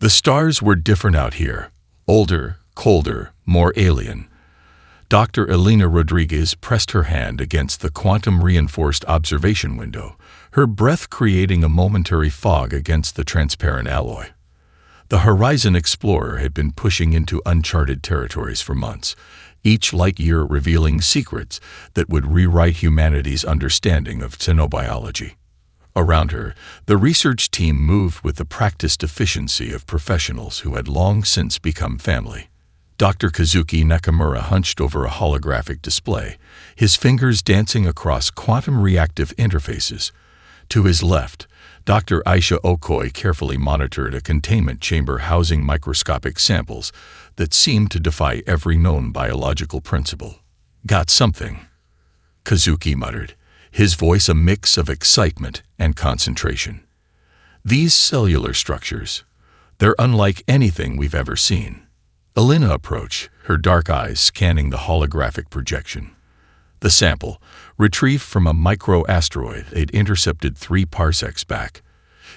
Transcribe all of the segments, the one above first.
The stars were different out here. Older, colder, more alien. Dr. Elena Rodriguez pressed her hand against the quantum-reinforced observation window, her breath creating a momentary fog against the transparent alloy. The Horizon Explorer had been pushing into uncharted territories for months, each light year revealing secrets that would rewrite humanity's understanding of xenobiology. Around her, the research team moved with the practiced efficiency of professionals who had long since become family. Dr. Kazuki Nakamura hunched over a holographic display, his fingers dancing across quantum-reactive interfaces. To his left, Dr. Aisha Okoi carefully monitored a containment chamber housing microscopic samples that seemed to defy every known biological principle. "Got something," Kazuki muttered, his voice a mix of excitement and concentration. "These cellular structures, they're unlike anything we've ever seen." Elena approached, her dark eyes scanning the holographic projection. The sample, retrieved from a micro-asteroid they'd intercepted 3 parsecs back,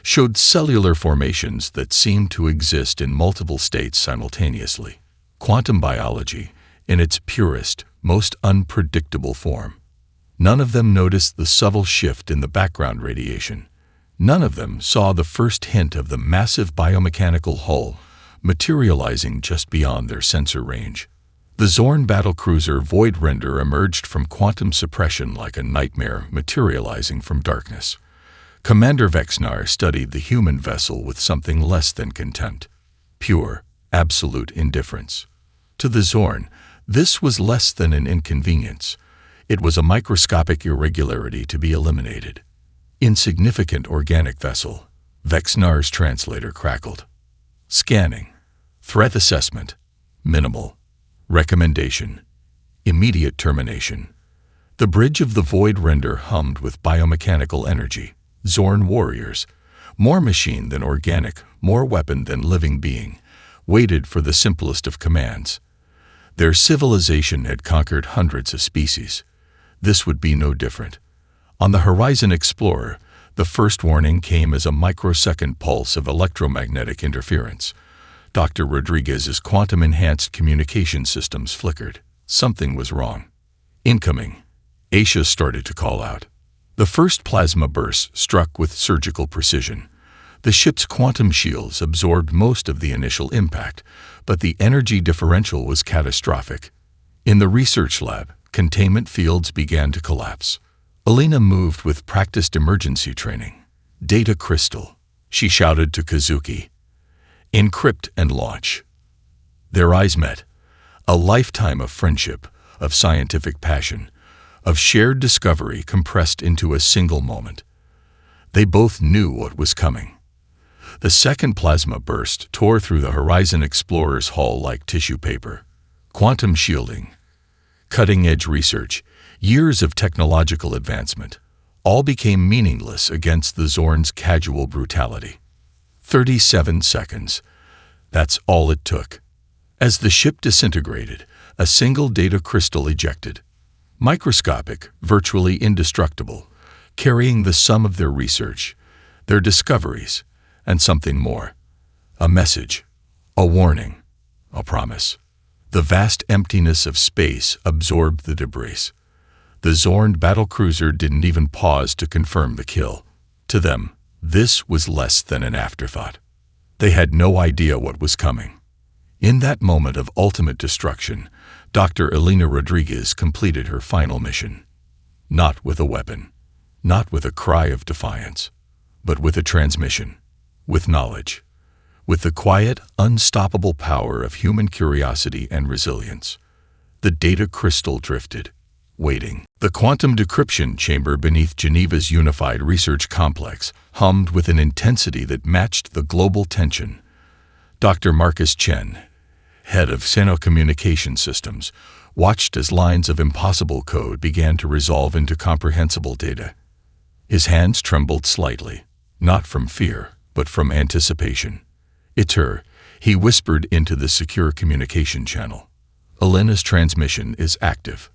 showed cellular formations that seemed to exist in multiple states simultaneously. Quantum biology, in its purest, most unpredictable form. None of them noticed the subtle shift in the background radiation. None of them saw the first hint of the massive biomechanical hull materializing just beyond their sensor range. The Zorn battlecruiser Void Render emerged from quantum suppression like a nightmare materializing from darkness. Commander Vexnar studied the human vessel with something less than contempt. Pure, absolute indifference. To the Zorn, this was less than an inconvenience. It was a microscopic irregularity to be eliminated. "Insignificant organic vessel," Vexnar's translator crackled. "Scanning. Threat assessment. Minimal. Recommendation. Immediate termination." The bridge of the Void Render hummed with biomechanical energy. Zorn warriors, more machine than organic, more weapon than living being, waited for the simplest of commands. Their civilization had conquered hundreds of species. This would be no different. On the Horizon Explorer, the first warning came as a microsecond pulse of electromagnetic interference. Dr. Rodriguez's quantum-enhanced communication systems flickered. Something was wrong. "Incoming," Aisha started to call out. The first plasma burst struck with surgical precision. The ship's quantum shields absorbed most of the initial impact, but the energy differential was catastrophic. In the research lab, containment fields began to collapse. Elena moved with practiced emergency training. "Data crystal," she shouted to Kazuki. "Encrypt and launch." Their eyes met. A lifetime of friendship, of scientific passion, of shared discovery compressed into a single moment. They both knew what was coming. The second plasma burst tore through the Horizon Explorer's hull like tissue paper. Quantum shielding, cutting-edge research, years of technological advancement, all became meaningless against the Zorn's casual brutality. 37 seconds. That's all it took. As the ship disintegrated, a single data crystal ejected. Microscopic, virtually indestructible, carrying the sum of their research, their discoveries, and something more. A message, a warning, a promise. The vast emptiness of space absorbed the debris. The Zorn battlecruiser didn't even pause to confirm the kill. To them, this was less than an afterthought. They had no idea what was coming. In that moment of ultimate destruction, Dr. Elena Rodriguez completed her final mission. Not with a weapon, not with a cry of defiance, but with a transmission, with knowledge, with the quiet, unstoppable power of human curiosity and resilience. The data crystal drifted, waiting. The quantum decryption chamber beneath Geneva's unified research complex hummed with an intensity that matched the global tension. Dr. Marcus Chen, head of Xenocommunication Systems, watched as lines of impossible code began to resolve into comprehensible data. His hands trembled slightly, not from fear, but from anticipation. "It's her," he whispered into the secure communication channel. "Elena's transmission is active."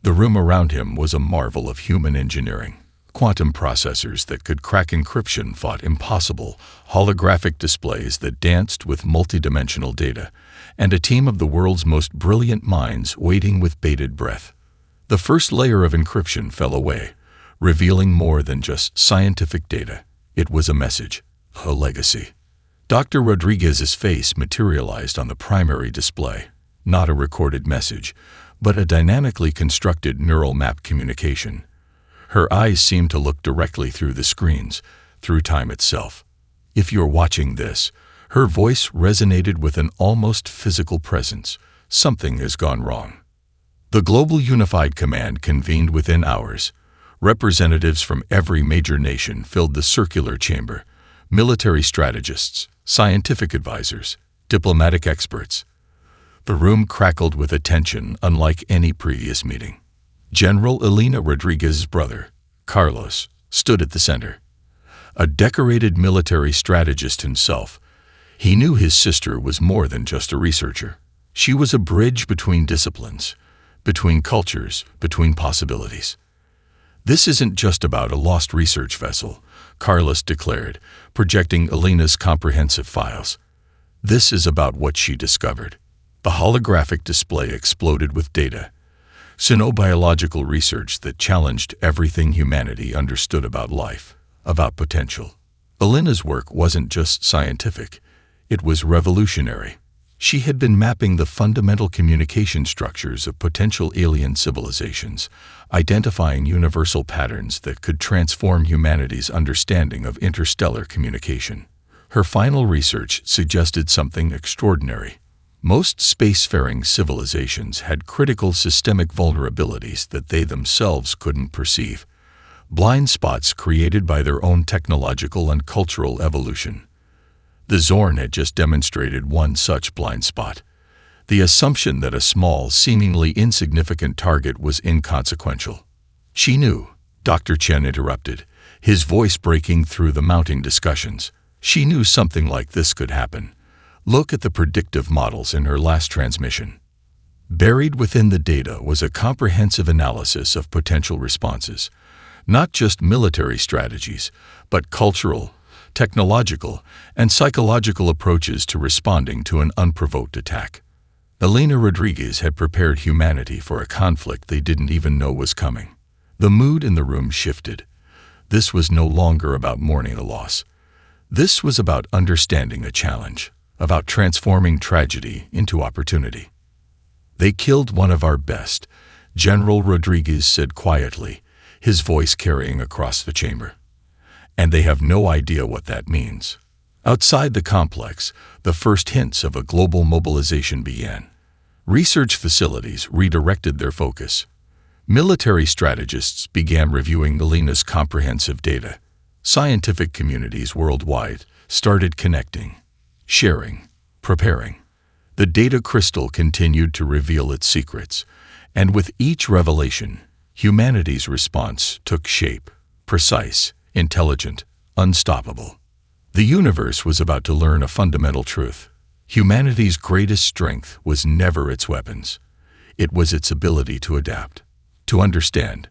The room around him was a marvel of human engineering. Quantum processors that could crack encryption fought impossible, holographic displays that danced with multidimensional data, and a team of the world's most brilliant minds waiting with bated breath. The first layer of encryption fell away, revealing more than just scientific data. It was a message, a legacy. Dr. Rodriguez's face materialized on the primary display, not a recorded message, but a dynamically constructed neural map communication. Her eyes seemed to look directly through the screens, through time itself. If you're watching this, her voice resonated with an almost physical presence. Something has gone wrong. The Global Unified Command convened within hours. Representatives from every major nation filled the circular chamber. Military strategists, scientific advisors, diplomatic experts. The room crackled with attention unlike any previous meeting. General Elena Rodriguez's brother, Carlos, stood at the center. A decorated military strategist himself, he knew his sister was more than just a researcher. She was a bridge between disciplines, between cultures, between possibilities. "This isn't just about a lost research vessel," Carlos declared, projecting Elena's comprehensive files. "This is about what she discovered." The holographic display exploded with data. Xenobiological research that challenged everything humanity understood about life, about potential. Elena's work wasn't just scientific, it was revolutionary. She had been mapping the fundamental communication structures of potential alien civilizations, identifying universal patterns that could transform humanity's understanding of interstellar communication. Her final research suggested something extraordinary. Most spacefaring civilizations had critical systemic vulnerabilities that they themselves couldn't perceive, blind spots created by their own technological and cultural evolution. The Zorn had just demonstrated one such blind spot: the assumption that a small, seemingly insignificant target was inconsequential. She knew, Dr. Chen interrupted, his voice breaking through the mounting discussions. She knew something like this could happen. Look at the predictive models in her last transmission. Buried within the data was a comprehensive analysis of potential responses, not just military strategies, but cultural, technological, and psychological approaches to responding to an unprovoked attack. Elena Rodriguez had prepared humanity for a conflict they didn't even know was coming. The mood in the room shifted. This was no longer about mourning a loss. This was about understanding a challenge, about transforming tragedy into opportunity. "They killed one of our best," General Rodriguez said quietly, his voice carrying across the chamber. "And they have no idea what that means." Outside the complex, the first hints of a global mobilization began. Research facilities redirected their focus. Military strategists began reviewing Elena's comprehensive data. Scientific communities worldwide started connecting, sharing, preparing. The data crystal continued to reveal its secrets, and with each revelation, humanity's response took shape: precise, intelligent, unstoppable. The universe was about to learn a fundamental truth. Humanity's greatest strength was never its weapons. It was its ability to adapt, to understand,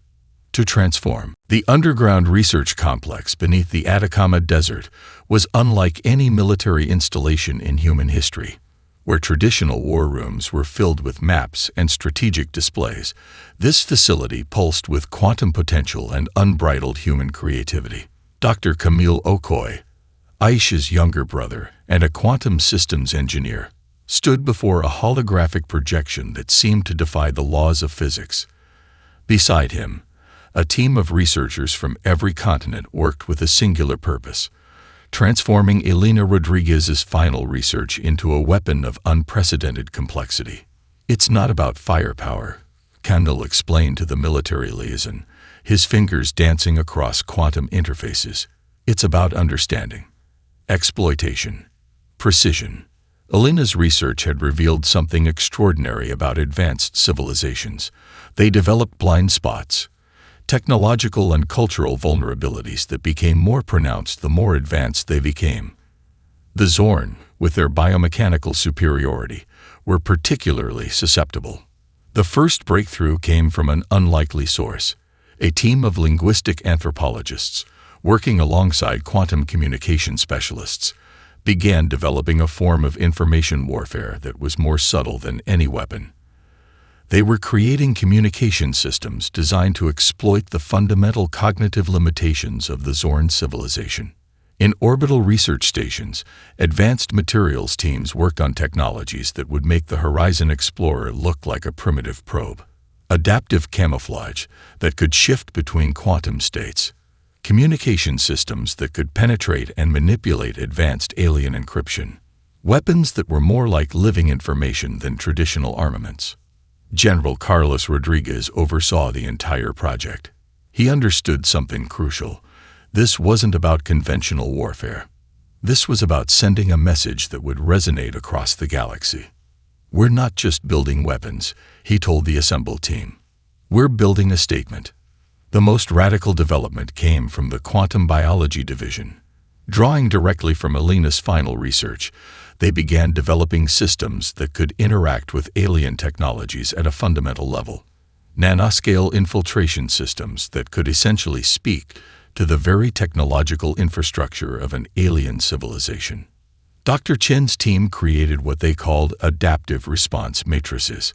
to transform. The underground research complex beneath the Atacama Desert was unlike any military installation in human history. Where traditional war rooms were filled with maps and strategic displays, this facility pulsed with quantum potential and unbridled human creativity. Dr. Camille Okoye, Aisha's younger brother and a quantum systems engineer, stood before a holographic projection that seemed to defy the laws of physics. Beside him, a team of researchers from every continent worked with a singular purpose: transforming Elena Rodriguez's final research into a weapon of unprecedented complexity. "It's not about firepower," Kendall explained to the military liaison, his fingers dancing across quantum interfaces. "It's about understanding, exploitation, precision." Elena's research had revealed something extraordinary about advanced civilizations. They developed blind spots, technological and cultural vulnerabilities that became more pronounced the more advanced they became. The Zorn, with their biomechanical superiority, were particularly susceptible. The first breakthrough came from an unlikely source: A team of linguistic anthropologists, working alongside quantum communication specialists, began developing a form of information warfare that was more subtle than any weapon. They were creating communication systems designed to exploit the fundamental cognitive limitations of the Zorn civilization. In orbital research stations, advanced materials teams worked on technologies that would make the Horizon Explorer look like a primitive probe. Adaptive camouflage that could shift between quantum states. Communication systems that could penetrate and manipulate advanced alien encryption. Weapons that were more like living information than traditional armaments. General Carlos Rodriguez oversaw the entire project. He understood something crucial. This wasn't about conventional warfare. This was about sending a message that would resonate across the galaxy. "We're not just building weapons," he told the assembled team. "We're building a statement." The most radical development came from the Quantum Biology Division. Drawing directly from Alina's final research, they began developing systems that could interact with alien technologies at a fundamental level. Nanoscale infiltration systems that could essentially speak to the very technological infrastructure of an alien civilization. Dr. Chen's team created what they called adaptive response matrices,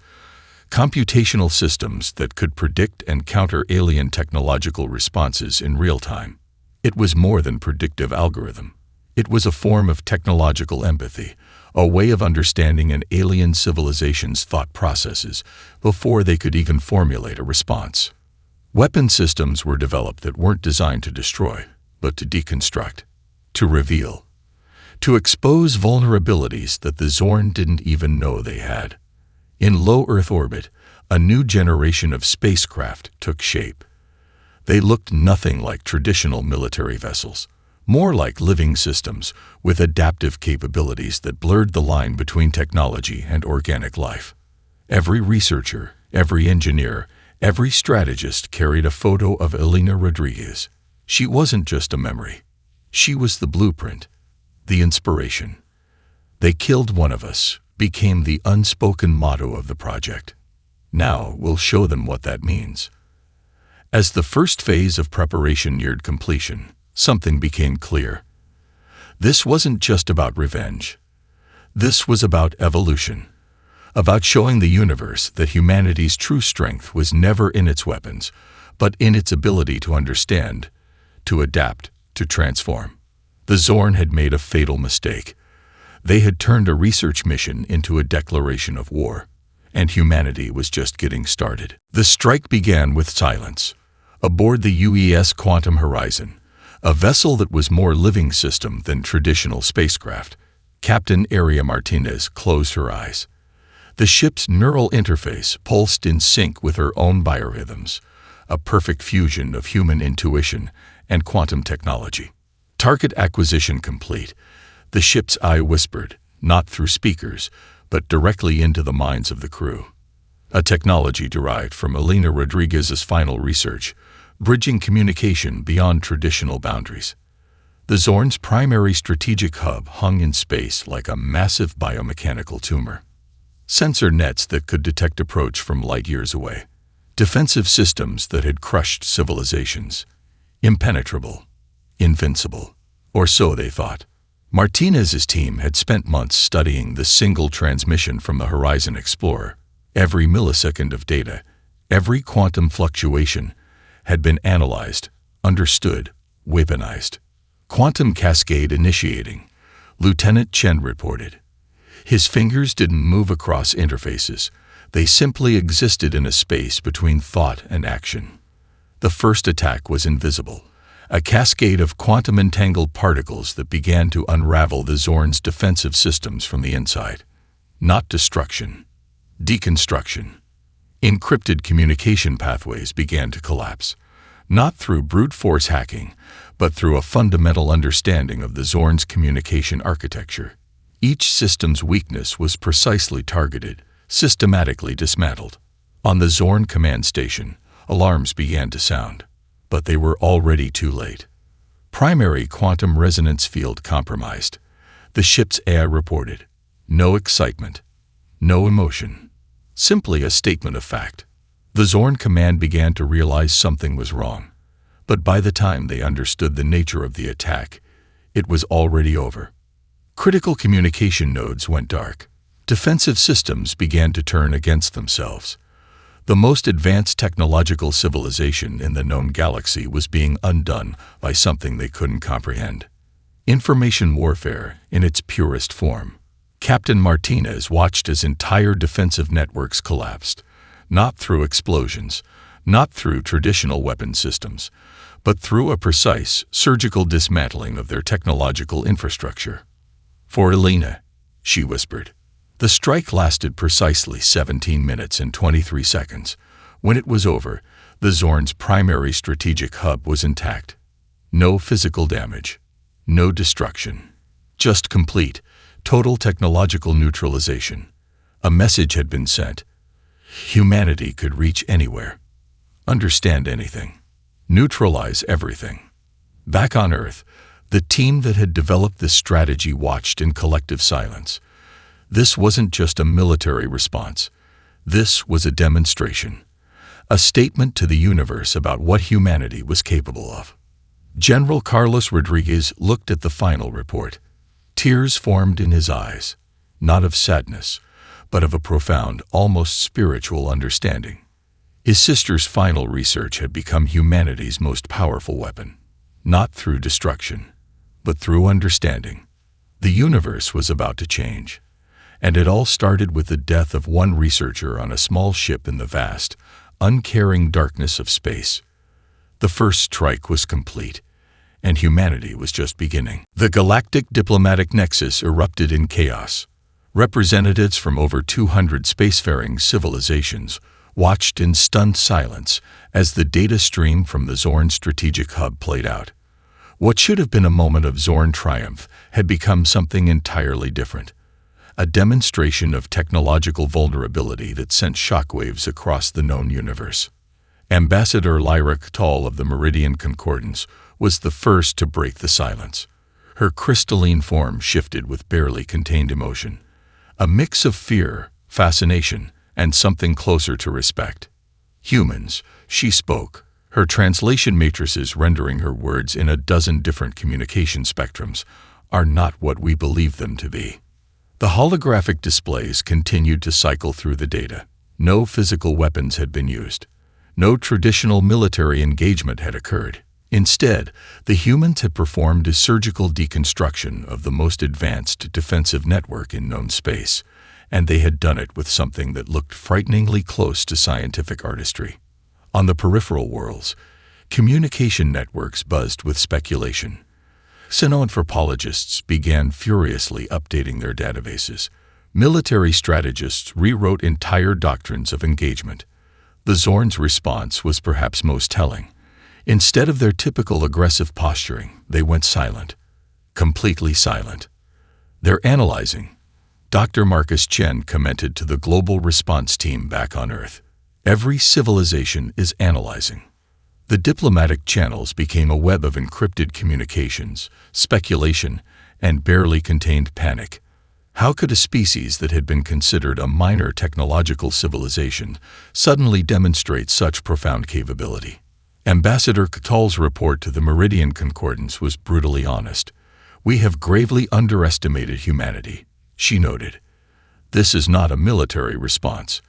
computational systems that could predict and counter alien technological responses in real time. It was more than predictive algorithm. It was a form of technological empathy, a way of understanding an alien civilization's thought processes before they could even formulate a response. Weapon systems were developed that weren't designed to destroy, but to deconstruct, to reveal, to expose vulnerabilities that the Zorn didn't even know they had. In low Earth orbit, a new generation of spacecraft took shape. They looked nothing like traditional military vessels, more like living systems with adaptive capabilities that blurred the line between technology and organic life. Every researcher, every engineer, every strategist carried a photo of Alina Rodriguez. She wasn't just a memory. She was the blueprint, the inspiration. "They killed one of us," became the unspoken motto of the project. Now we'll show them what that means. As the first phase of preparation neared completion, something became clear. This wasn't just about revenge. This was about evolution, about showing the universe that humanity's true strength was never in its weapons, but in its ability to understand, to adapt, to transform. The Zorn had made a fatal mistake. They had turned a research mission into a declaration of war, and humanity was just getting started. The strike began with silence. Aboard the UES Quantum Horizon, a vessel that was more living system than traditional spacecraft, Captain Aria Martinez closed her eyes. The ship's neural interface pulsed in sync with her own biorhythms, a perfect fusion of human intuition and quantum technology. Target acquisition complete. The ship's eye whispered, not through speakers, but directly into the minds of the crew. A technology derived from Alina Rodriguez's final research, bridging communication beyond traditional boundaries. The Zorn's primary strategic hub hung in space like a massive biomechanical tumor. Sensor nets that could detect approach from light years away. Defensive systems that had crushed civilizations. Impenetrable. Invincible. Or so they thought. Martinez's team had spent months studying the single transmission from the Horizon Explorer. Every millisecond of data, every quantum fluctuation, had been analyzed, understood, weaponized. Quantum cascade initiating, Lieutenant Chen reported. His fingers didn't move across interfaces. They simply existed in a space between thought and action. The first attack was invisible, a cascade of quantum-entangled particles that began to unravel the Zorn's defensive systems from the inside. Not destruction, deconstruction. Encrypted communication pathways began to collapse, not through brute force hacking, but through a fundamental understanding of the Zorn's communication architecture. Each system's weakness was precisely targeted, systematically dismantled. On the Zorn command station, alarms began to sound, but they were already too late. Primary quantum resonance field compromised. The ship's AI reported. No excitement, no emotion, simply a statement of fact. The Zorn command began to realize something was wrong. But by the time they understood the nature of the attack, it was already over. Critical communication nodes went dark. Defensive systems began to turn against themselves. The most advanced technological civilization in the known galaxy was being undone by something they couldn't comprehend. Information warfare in its purest form. Captain Martinez watched as entire defensive networks collapsed, not through explosions, not through traditional weapon systems, but through a precise, surgical dismantling of their technological infrastructure. "For Elena," she whispered. The strike lasted precisely 17 minutes and 23 seconds. When it was over, the Zorn's primary strategic hub was intact. No physical damage. No destruction. Just complete, total technological neutralization. A message had been sent. Humanity could reach anywhere, understand anything, neutralize everything. Back on Earth, the team that had developed this strategy watched in collective silence. This wasn't just a military response. This was a demonstration, a statement to the universe about what humanity was capable of. General Carlos Rodriguez looked at the final report. Tears formed in his eyes, not of sadness, but of a profound, almost spiritual understanding. His sister's final research had become humanity's most powerful weapon, not through destruction, but through understanding. The universe was about to change, and it all started with the death of one researcher on a small ship in the vast, uncaring darkness of space. The first strike was complete, and humanity was just beginning. The Galactic diplomatic nexus erupted in chaos. Representatives from over 200 spacefaring civilizations watched in stunned silence as the data stream from the Zorn strategic hub played out. What should have been a moment of Zorn triumph had become something entirely different. A demonstration of technological vulnerability that sent shockwaves across the known universe. Ambassador Lyra Ktal of the Meridian Concordance was the first to break the silence. Her crystalline form shifted with barely contained emotion. A mix of fear, fascination, and something closer to respect. "Humans," she spoke, her translation matrices rendering her words in a dozen different communication spectrums, "are not what we believe them to be." The holographic displays continued to cycle through the data. No physical weapons had been used. No traditional military engagement had occurred. Instead, the humans had performed a surgical deconstruction of the most advanced defensive network in known space, and they had done it with something that looked frighteningly close to scientific artistry. On the peripheral worlds, communication networks buzzed with speculation. Xenoanthropologists began furiously updating their databases. Military strategists rewrote entire doctrines of engagement. The Zorn's response was perhaps most telling. Instead of their typical aggressive posturing, they went silent. Completely silent. "They're analyzing," Dr. Marcus Chen commented to the global response team back on Earth. "Every civilization is analyzing." The diplomatic channels became a web of encrypted communications, speculation, and barely contained panic. How could a species that had been considered a minor technological civilization suddenly demonstrate such profound capability? Ambassador Ktal's report to the Meridian Concordance was brutally honest. "We have gravely underestimated humanity," she noted. "This is not a military response.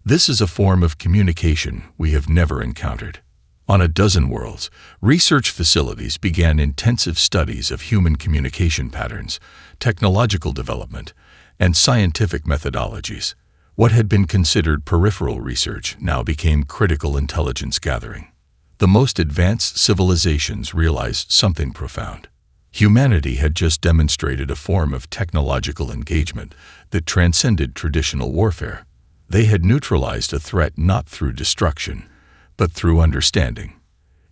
This is a form of communication we have never encountered." On a dozen worlds, research facilities began intensive studies of human communication patterns, technological development, and scientific methodologies. What had been considered peripheral research now became critical intelligence gathering. The most advanced civilizations realized something profound. Humanity had just demonstrated a form of technological engagement that transcended traditional warfare. They had neutralized a threat not through destruction, but through understanding.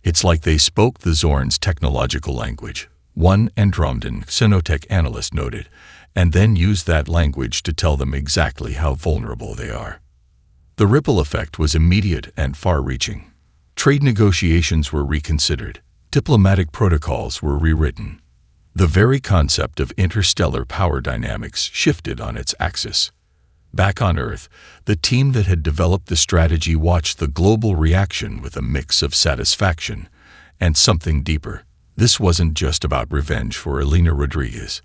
"It's like they spoke the Zorn's technological language," one Andromedan xenotech analyst noted, "and then used that language to tell them exactly how vulnerable they are." The ripple effect was immediate and far-reaching. Trade negotiations were reconsidered. Diplomatic protocols were rewritten. The very concept of interstellar power dynamics shifted on its axis. Back on Earth, the team that had developed the strategy watched the global reaction with a mix of satisfaction and something deeper. This wasn't just about revenge for Elena Rodriguez.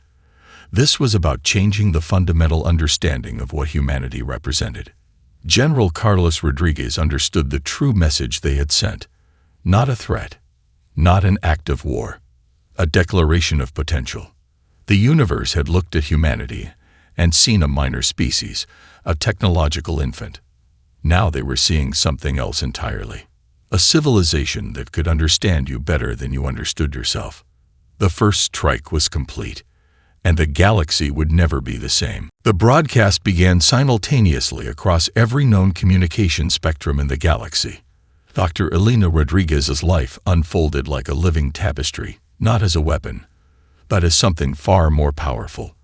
This was about changing the fundamental understanding of what humanity represented. General Carlos Rodriguez understood the true message they had sent. Not a threat, not an act of war, a declaration of potential. The universe had looked at humanity and seen a minor species, a technological infant. Now they were seeing something else entirely. A civilization that could understand you better than you understood yourself. The first strike was complete, and the galaxy would never be the same. The broadcast began simultaneously across every known communication spectrum in the galaxy. Dr. Elena Rodriguez's life unfolded like a living tapestry, not as a weapon, but as something far more powerful.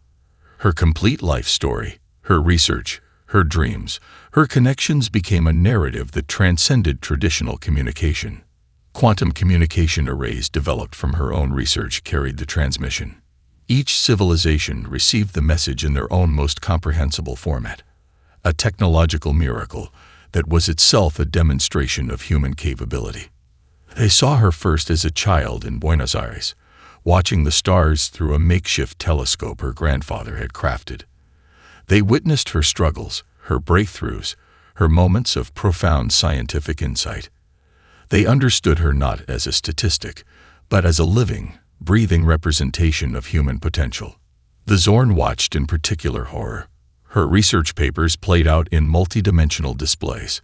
Her complete life story, her research, her dreams, her connections became a narrative that transcended traditional communication. Quantum communication arrays developed from her own research carried the transmission. Each civilization received the message in their own most comprehensible format, a technological miracle that was itself a demonstration of human capability. They saw her first as a child in Buenos Aires, watching the stars through a makeshift telescope her grandfather had crafted. They witnessed her struggles, her breakthroughs, her moments of profound scientific insight. They understood her not as a statistic, but as a living, breathing representation of human potential. The Zorn watched in particular horror. Her research papers played out in multidimensional displays,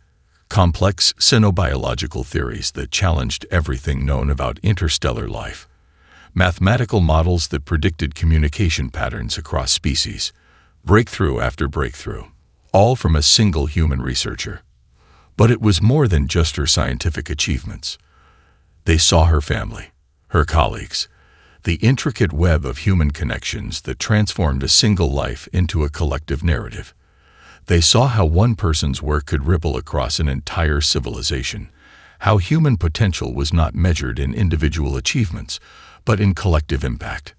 complex xenobiological theories that challenged everything known about interstellar life, mathematical models that predicted communication patterns across species, breakthrough after breakthrough, all from a single human researcher. But it was more than just her scientific achievements. They saw her family, her colleagues, the intricate web of human connections that transformed a single life into a collective narrative. They saw how one person's work could ripple across an entire civilization, how human potential was not measured in individual achievements, but in collective impact.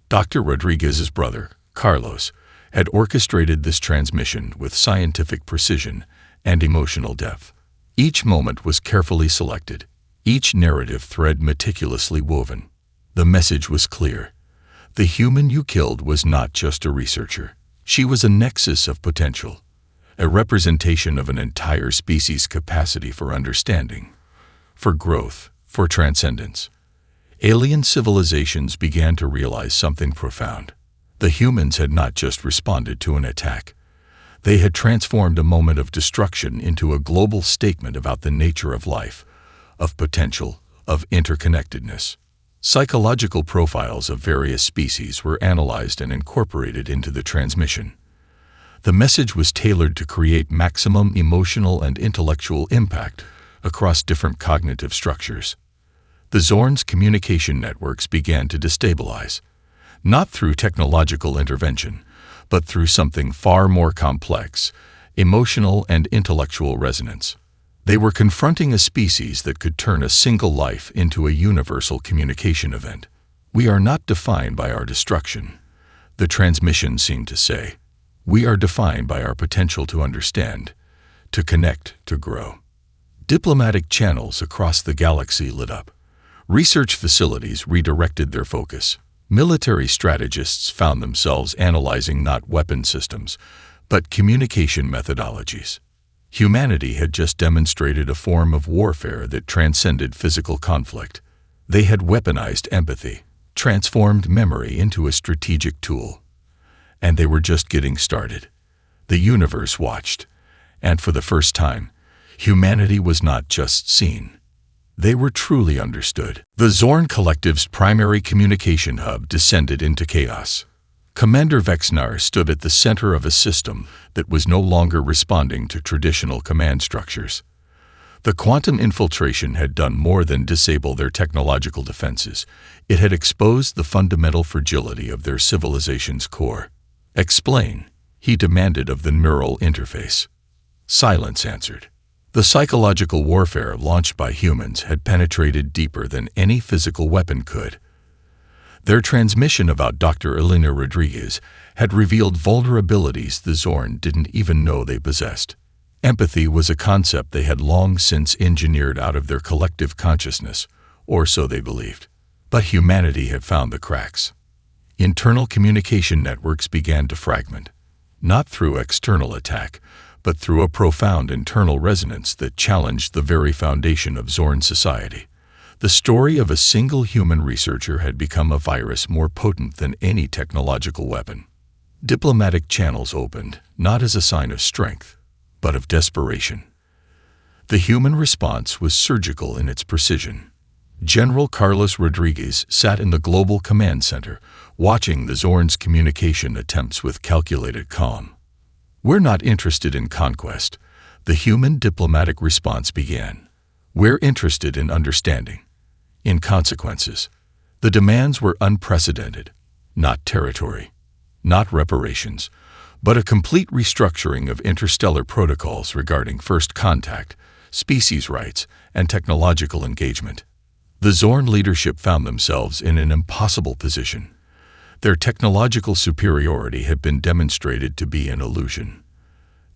Dr. Rodriguez's brother, Carlos, had orchestrated this transmission with scientific precision and emotional depth. Each moment was carefully selected, each narrative thread meticulously woven. The message was clear. The human you killed was not just a researcher. She was a nexus of potential, a representation of an entire species' capacity for understanding, for growth, for transcendence. Alien civilizations began to realize something profound. The humans had not just responded to an attack. They had transformed a moment of destruction into a global statement about the nature of life, of potential, of interconnectedness. Psychological profiles of various species were analyzed and incorporated into the transmission. The message was tailored to create maximum emotional and intellectual impact across different cognitive structures. The Zorn's communication networks began to destabilize, not through technological intervention, but through something far more complex, emotional and intellectual resonance. They were confronting a species that could turn a single life into a universal communication event. We are not defined by our destruction, the transmission seemed to say. We are defined by our potential to understand, to connect, to grow. Diplomatic channels across the galaxy lit up. Research facilities redirected their focus. Military strategists found themselves analyzing not weapon systems, but communication methodologies. Humanity had just demonstrated a form of warfare that transcended physical conflict. They had weaponized empathy, transformed memory into a strategic tool. And they were just getting started. The universe watched, and for the first time, humanity was not just seen. They were truly understood. The Zorn Collective's primary communication hub descended into chaos. Commander Vexnar stood at the center of a system that was no longer responding to traditional command structures. The quantum infiltration had done more than disable their technological defenses. It had exposed the fundamental fragility of their civilization's core. "Explain," he demanded of the neural interface. Silence answered. The psychological warfare launched by humans had penetrated deeper than any physical weapon could. Their transmission about Dr. Elena Rodriguez had revealed vulnerabilities the Zorn didn't even know they possessed. Empathy was a concept they had long since engineered out of their collective consciousness, or so they believed. But humanity had found the cracks. Internal communication networks began to fragment, not through external attack, but through a profound internal resonance that challenged the very foundation of Zorn society. The story of a single human researcher had become a virus more potent than any technological weapon. Diplomatic channels opened, not as a sign of strength, but of desperation. The human response was surgical in its precision. General Carlos Rodriguez sat in the Global Command Center, watching the Zorn's communication attempts with calculated calm. "We're not interested in conquest," the human diplomatic response began. "We're interested in understanding, in consequences." The demands were unprecedented, not territory, not reparations, but a complete restructuring of interstellar protocols regarding first contact, species rights, and technological engagement. The Zorn leadership found themselves in an impossible position. Their technological superiority had been demonstrated to be an illusion.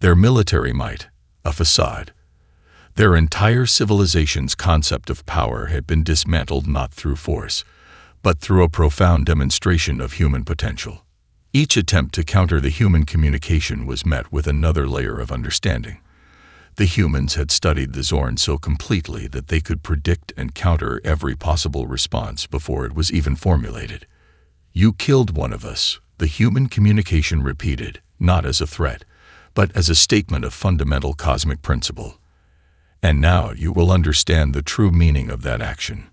Their military might, a facade. Their entire civilization's concept of power had been dismantled not through force, but through a profound demonstration of human potential. Each attempt to counter the human communication was met with another layer of understanding. The humans had studied the Zorn so completely that they could predict and counter every possible response before it was even formulated. "You killed one of us," the human communication repeated, not as a threat, but as a statement of fundamental cosmic principle. "And now you will understand the true meaning of that action."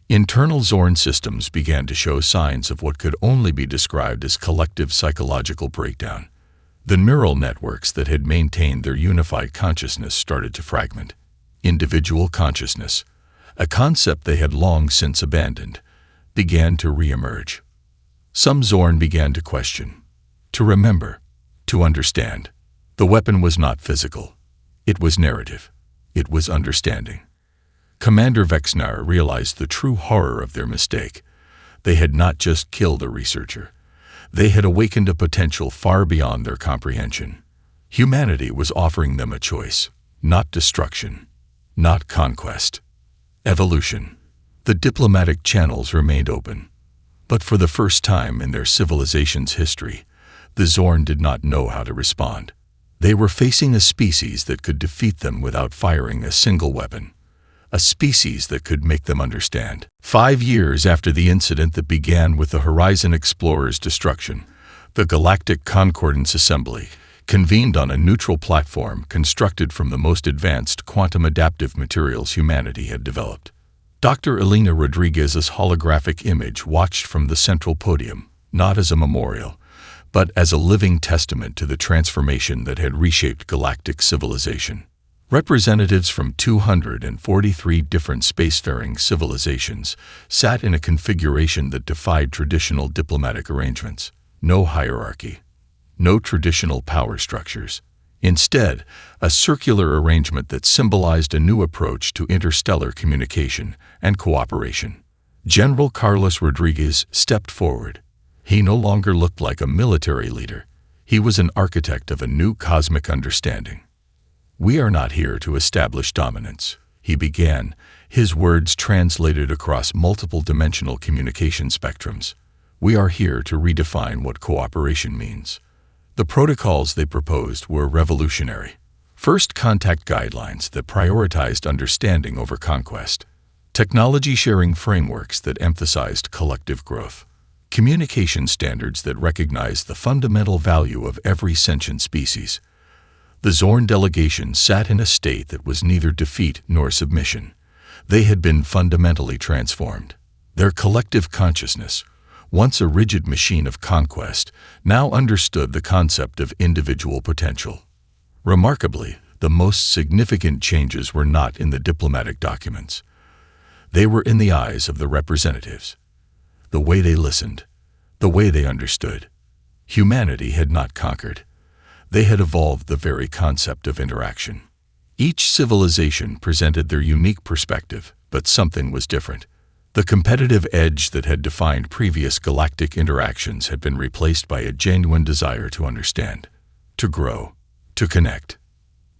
Internal Zorn systems began to show signs of what could only be described as collective psychological breakdown. The neural networks that had maintained their unified consciousness started to fragment. Individual consciousness, a concept they had long since abandoned, began to reemerge. Some Zorn began to question, to remember, to understand. The weapon was not physical. It was narrative. It was understanding. Commander Vexnar realized the true horror of their mistake. They had not just killed a researcher. They had awakened a potential far beyond their comprehension. Humanity was offering them a choice, not destruction, not conquest. Evolution. The diplomatic channels remained open. But for the first time in their civilization's history, the Zorn did not know how to respond. They were facing a species that could defeat them without firing a single weapon. A species that could make them understand. 5 years after the incident that began with the Horizon Explorer's destruction, the Galactic Concordance Assembly convened on a neutral platform constructed from the most advanced quantum-adaptive materials humanity had developed. Dr. Elena Rodriguez's holographic image watched from the central podium, not as a memorial, but as a living testament to the transformation that had reshaped galactic civilization. Representatives from 243 different spacefaring civilizations sat in a configuration that defied traditional diplomatic arrangements. No hierarchy, no traditional power structures. Instead, a circular arrangement that symbolized a new approach to interstellar communication and cooperation. General Carlos Rodriguez stepped forward. He no longer looked like a military leader. He was an architect of a new cosmic understanding. "We are not here to establish dominance," he began, his words translated across multiple dimensional communication spectrums. "We are here to redefine what cooperation means." The protocols they proposed were revolutionary. First contact guidelines that prioritized understanding over conquest. Technology sharing frameworks that emphasized collective growth. Communication standards that recognized the fundamental value of every sentient species. The Zorn delegation sat in a state that was neither defeat nor submission. They had been fundamentally transformed. Their collective consciousness, once a rigid machine of conquest, now understood the concept of individual potential. Remarkably, the most significant changes were not in the diplomatic documents. They were in the eyes of the representatives. The way they listened, the way they understood. Humanity had not conquered. They had evolved the very concept of interaction. Each civilization presented their unique perspective, but something was different. The competitive edge that had defined previous galactic interactions had been replaced by a genuine desire to understand, to grow, to connect.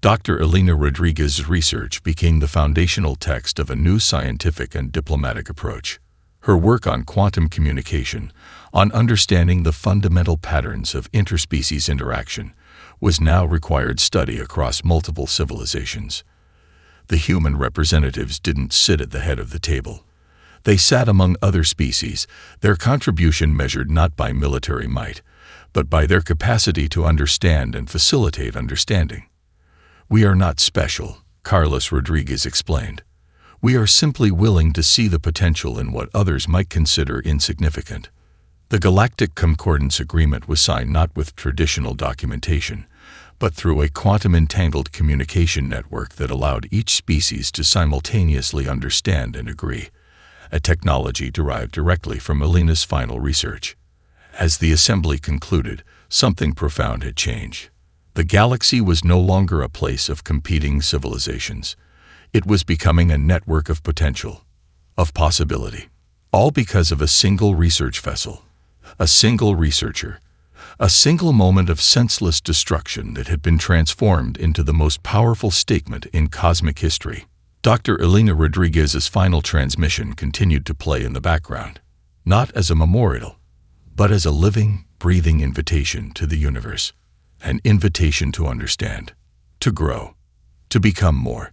Dr. Elena Rodriguez's research became the foundational text of a new scientific and diplomatic approach. Her work on quantum communication, on understanding the fundamental patterns of interspecies interaction, was now required study across multiple civilizations. The human representatives didn't sit at the head of the table. They sat among other species, their contribution measured not by military might, but by their capacity to understand and facilitate understanding. "We are not special," Carlos Rodriguez explained. "We are simply willing to see the potential in what others might consider insignificant." The Galactic Concordance Agreement was signed not with traditional documentation, but through a quantum-entangled communication network that allowed each species to simultaneously understand and agree, a technology derived directly from Elena's final research. As the assembly concluded, something profound had changed. The galaxy was no longer a place of competing civilizations. It was becoming a network of potential, of possibility, all because of a single research vessel, a single researcher, a single moment of senseless destruction that had been transformed into the most powerful statement in cosmic history. Dr. Elena Rodriguez's final transmission continued to play in the background, not as a memorial, but as a living, breathing invitation to the universe, an invitation to understand, to grow, to become more.